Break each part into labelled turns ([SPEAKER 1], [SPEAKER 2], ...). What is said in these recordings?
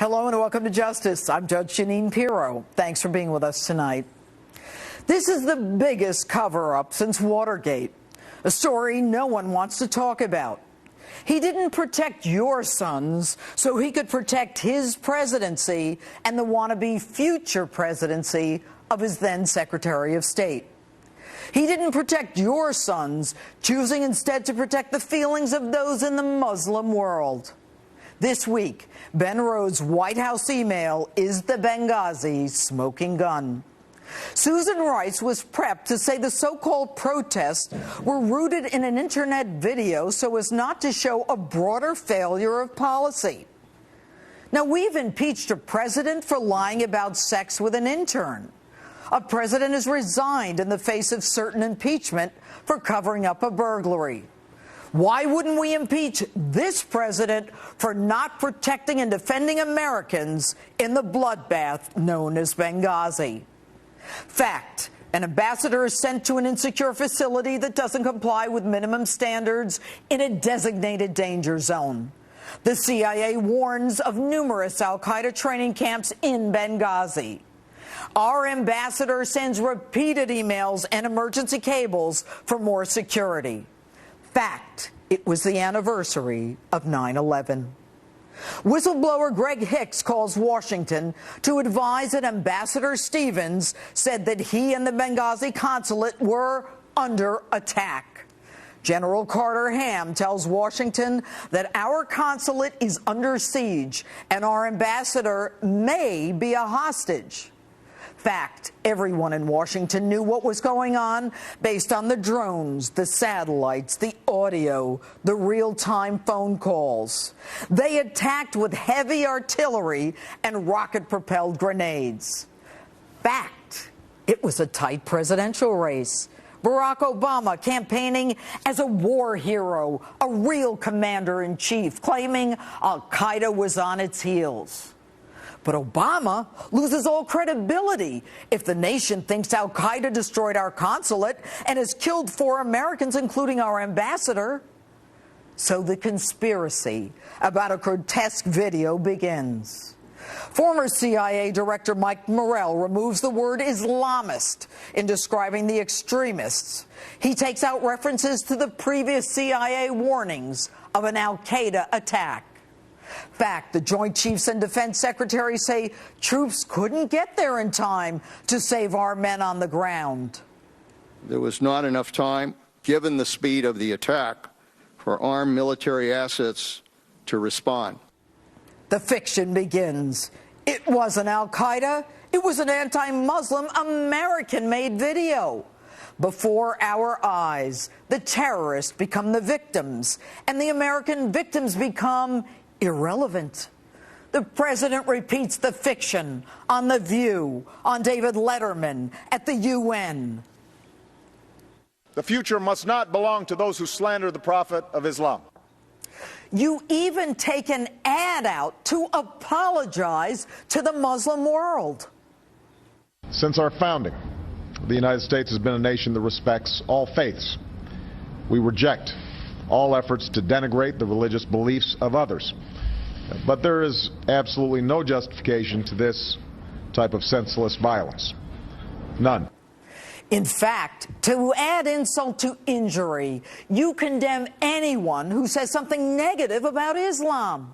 [SPEAKER 1] Hello and welcome to Justice. I'm Judge Jeanine Pirro. Thanks for being with us tonight. This is the biggest cover-up since Watergate, a story no one wants to talk about. He didn't protect your sons so he could protect his presidency and the wannabe future presidency of his then Secretary of State. He didn't protect your sons, choosing instead to protect the feelings of those in the Muslim world. This week, Ben Rhodes' White House email is the Benghazi smoking gun. Susan Rice was prepped to say the so-called protests were rooted in an internet video so as not to show a broader failure of policy. Now, we've impeached a president for lying about sex with an intern. A president has resigned in the face of certain impeachment for covering up a burglary. Why wouldn't we impeach this president for not protecting and defending Americans in the bloodbath known as Benghazi? Fact: an ambassador is sent to an insecure facility that doesn't comply with minimum standards in a designated danger zone. The CIA warns of numerous al-Qaeda training camps in Benghazi. Our ambassador sends repeated emails and emergency cables for more security. Fact: it was the anniversary of 9/11. Whistleblower Greg Hicks calls Washington to advise that Ambassador Stevens said that he and the Benghazi consulate were under attack. General Carter Ham tells Washington that our consulate is under siege and our ambassador may be a hostage. Fact: everyone in Washington knew what was going on based on the drones, the satellites, the audio, the real-time phone calls. They attacked with heavy artillery and rocket-propelled grenades. Fact: it was a tight presidential race. Barack Obama campaigning as a war hero, a real commander-in-chief, claiming al-Qaeda was on its heels. But Obama loses all credibility if the nation thinks al-Qaeda destroyed our consulate and has killed 4 Americans, including our ambassador. So the conspiracy about a grotesque video begins. Former CIA Director Mike Morrell removes the word Islamist in describing the extremists. He takes out references to the previous CIA warnings of an al-Qaeda attack. Fact: the Joint Chiefs and Defense Secretaries say troops couldn't get there in time to save our men on the ground.
[SPEAKER 2] There was not enough time, given the speed of the attack, for armed military assets to respond.
[SPEAKER 1] The fiction begins. It wasn't al-Qaeda. It was an anti-Muslim American-made video. Before our eyes, the terrorists become the victims, and the American victims become irrelevant. The president repeats the fiction on The View, on David Letterman, at the UN.
[SPEAKER 3] The future must not belong to those who slander the Prophet of Islam.
[SPEAKER 1] You even take an ad out to apologize to the Muslim world.
[SPEAKER 4] Since our founding, the United States has been a nation that respects all faiths. We reject all efforts to denigrate the religious beliefs of others. But there is absolutely no justification to this type of senseless violence. None.
[SPEAKER 1] In fact, to add insult to injury, you condemn anyone who says something negative about Islam.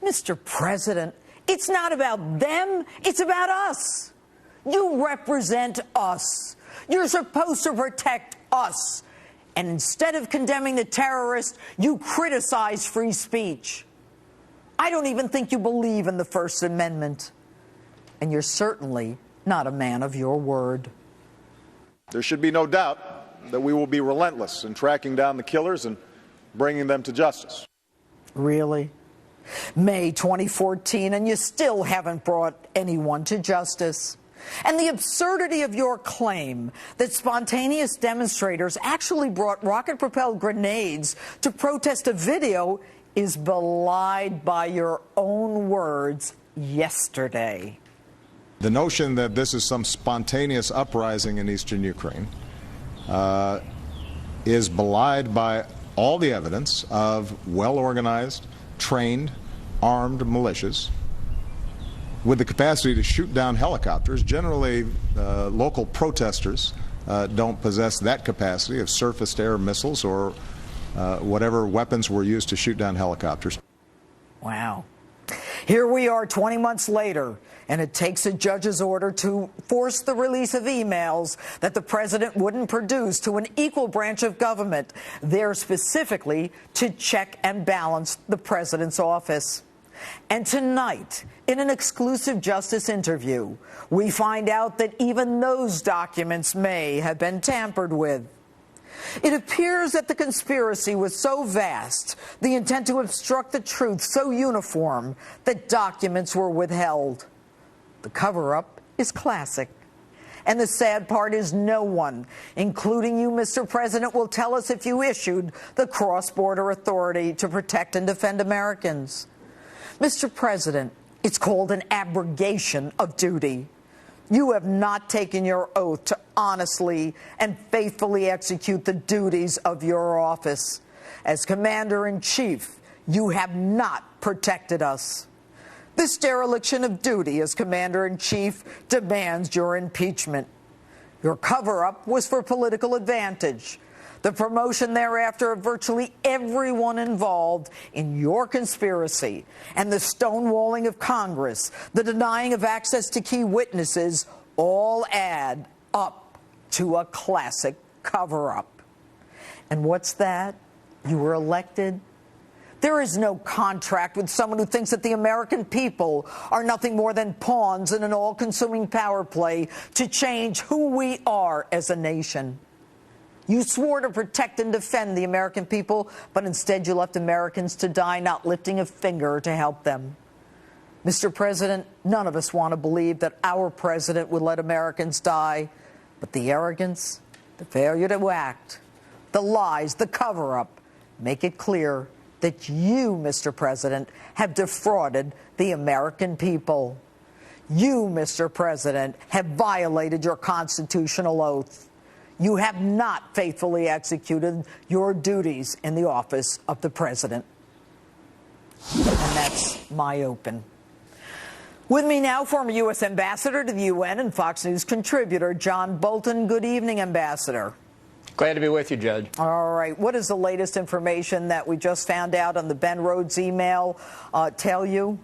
[SPEAKER 1] Mr. President, it's not about them, it's about us. You represent us. You're supposed to protect us. And instead of condemning the terrorists, you criticize free speech. I don't even think you believe in the First Amendment. And you're certainly not a man of your word.
[SPEAKER 3] There should be no doubt that we will be relentless in tracking down the killers and bringing them to justice.
[SPEAKER 1] Really? May 2014, and you still haven't brought anyone to justice. And the absurdity of your claim that spontaneous demonstrators actually brought rocket-propelled grenades to protest a video is belied by your own words yesterday.
[SPEAKER 5] The notion that this is some spontaneous uprising in eastern Ukraine is belied by all the evidence of well-organized, trained, armed militias with the capacity to shoot down helicopters. Generally, local protesters don't possess that capacity of surface-to-air missiles or whatever weapons were used to shoot down helicopters.
[SPEAKER 1] Wow. Here we are 20 months later, and it takes a judge's order to force the release of emails that the president wouldn't produce to an equal branch of government, there specifically to check and balance the president's office. And tonight, in an exclusive Justice interview, we find out that even those documents may have been tampered with. It appears that the conspiracy was so vast, the intent to obstruct the truth so uniform, that documents were withheld. The cover-up is classic. And the sad part is no one, including you, Mr. President, will tell us if you issued the cross-border authority to protect and defend Americans. Mr. President, it's called an abrogation of duty. You have not taken your oath to honestly and faithfully execute the duties of your office. As Commander-in-Chief, you have not protected us. This dereliction of duty as Commander-in-Chief demands your impeachment. Your cover-up was for political advantage. The promotion thereafter of virtually everyone involved in your conspiracy, and the stonewalling of Congress, the denying of access to key witnesses, all add up to a classic cover-up. And what's that? You were elected? There is no contract with someone who thinks that the American people are nothing more than pawns in an all-consuming power play to change who we are as a nation. You swore to protect and defend the American people, but instead you left Americans to die, not lifting a finger to help them. Mr. President, none of us want to believe that our president would let Americans die, but the arrogance, the failure to act, the lies, the cover-up make it clear that you, Mr. President, have defrauded the American people. You, Mr. President, have violated your constitutional oath. You have not faithfully executed your duties in the office of the president. And that's my open. With me now, former U.S. Ambassador to the UN and Fox News contributor John Bolton. Good evening, Ambassador.
[SPEAKER 6] Glad to be with you, Judge.
[SPEAKER 1] All right. What does the latest information that we just found out on the Ben Rhodes email tell you?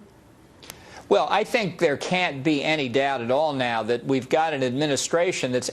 [SPEAKER 6] Well, I think there can't be any doubt at all now that we've got an administration that's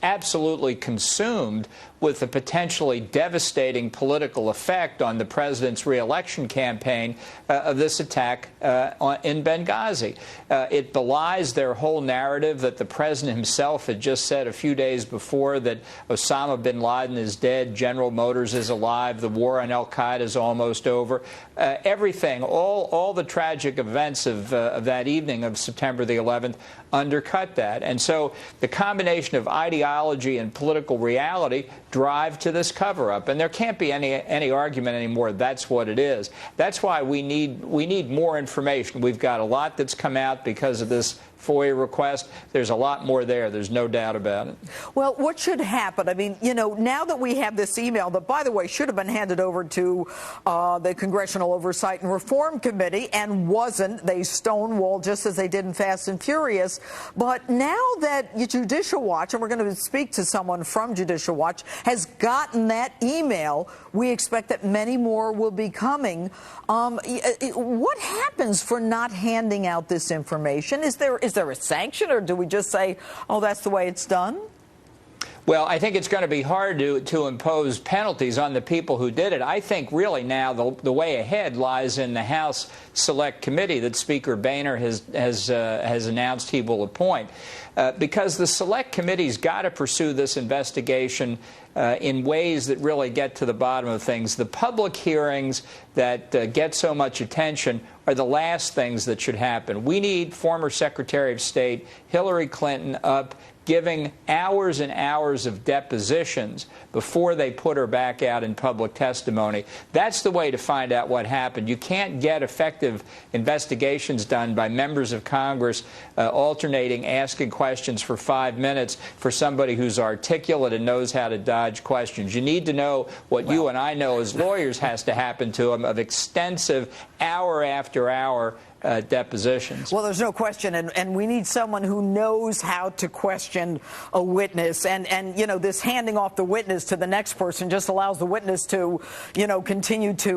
[SPEAKER 6] absolutely consumed with the potentially devastating political effect on the president's re-election campaign of this attack in Benghazi. It belies their whole narrative that the president himself had just said a few days before that Osama bin Laden is dead, General Motors is alive, the war on al-Qaeda is almost over. Everything, all the tragic events of that evening of September the 11th undercut that. And so the combination of ideology and political reality drive to this cover-up. And there can't be any argument anymore that's what it is. That's why we need more information. We've got a lot that's come out because of this FOIA request. There's a lot more there. There's no doubt about it. Well,
[SPEAKER 1] what should happen? I mean, you know, now that we have this email that, by the way, should have been handed over to the Congressional Oversight and Reform Committee and wasn't. They stonewalled just as they did in Fast and Furious. But now that Judicial Watch, and we're going to speak to someone from Judicial Watch, has gotten that email, we expect that many more will be coming. What happens for not handing out this information? Is there a sanction, or do we just say, oh, that's the way it's done?
[SPEAKER 6] Well, I think it's going to be hard to impose penalties on the people who did it. I think really now the way ahead lies in the House Select Committee that Speaker Boehner has announced he will appoint. Because the Select Committee's got to pursue this investigation in ways that really get to the bottom of things. The public hearings that get so much attention are the last things that should happen. We need former Secretary of State Hillary Clinton up giving hours and hours of depositions before they put her back out in public testimony. That's the way to find out what happened. You can't get effective investigations done by members of Congress alternating, asking questions for 5 minutes for somebody who's articulate and knows how to dodge questions. You need to know what you and I know as lawyers has to happen to them, of extensive hour after hour depositions.
[SPEAKER 1] Well, there's no question, and we need someone who knows how to question a witness. And you know, this handing off the witness to the next person just allows the witness to, you know, continue to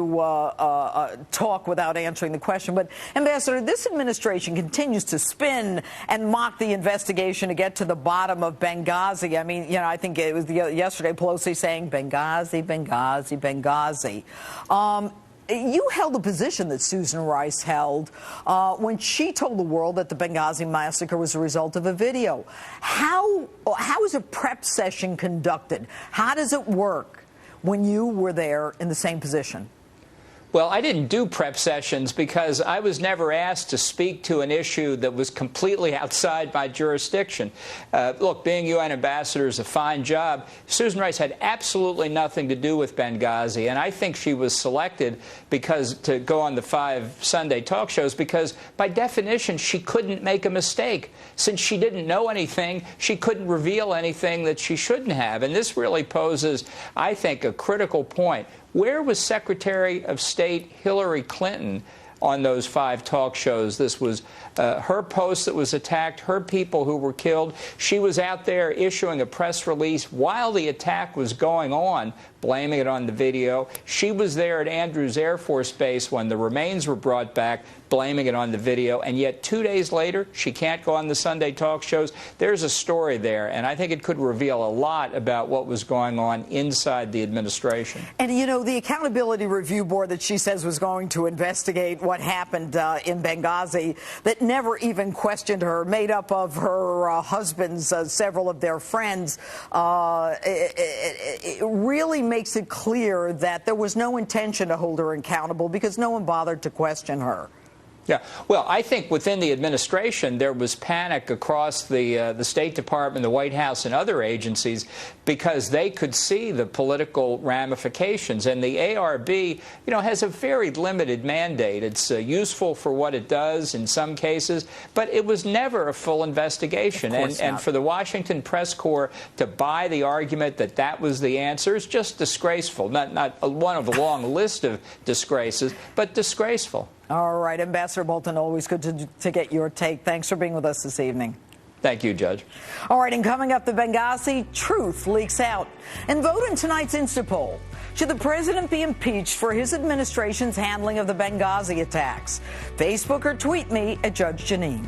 [SPEAKER 1] talk without answering the question. But, Ambassador, this administration continues to spin and mock the investigation to get to the bottom of Benghazi. I mean, you know, I think it was yesterday Pelosi saying Benghazi, Benghazi, Benghazi. You held a position that Susan Rice held when she told the world that the Benghazi massacre was a result of a video. How is a prep session conducted? How does it work when you were there in the same position?
[SPEAKER 6] Well, I didn't do prep sessions because I was never asked to speak to an issue that was completely outside my jurisdiction. Look, being UN ambassador is a fine job. Susan Rice had absolutely nothing to do with Benghazi, and I think she was selected to go on the 5 Sunday talk shows because, by definition, she couldn't make a mistake. Since she didn't know anything, she couldn't reveal anything that she shouldn't have. And this really poses, I think, a critical point. Where was Secretary of State Hillary Clinton on those 5 talk shows? This was her post that was attacked, her people who were killed. She was out there issuing a press release while the attack was going on, blaming it on the video. She was there at Andrews Air Force Base when the remains were brought back, blaming it on the video. And yet 2 days later, she can't go on the Sunday talk shows. There's a story there, and I think it could reveal a lot about what was going on inside the administration.
[SPEAKER 1] And, you know, the Accountability Review Board that she says was going to investigate what happened in Benghazi, that never even questioned her, made up of her husband's, several of their friends, it really makes it clear that there was no intention to hold her accountable because no one bothered to question her.
[SPEAKER 6] Yeah, well, I think within the administration there was panic across the State Department, the White House, and other agencies because they could see the political ramifications. And the ARB, you know, has a very limited mandate. It's useful for what it does in some cases, but it was never a full investigation. And for the Washington Press Corps to buy the argument that that was the answer is just disgraceful. Not one of a long list of disgraces, but disgraceful.
[SPEAKER 1] All right, Ambassador Bolton, always good to get your take. Thanks for being with us this evening.
[SPEAKER 6] Thank you, Judge.
[SPEAKER 1] All right, and coming up, the Benghazi truth leaks out. And vote in tonight's Instapoll. Should the president be impeached for his administration's handling of the Benghazi attacks? Facebook or tweet me at Judge Jeanine.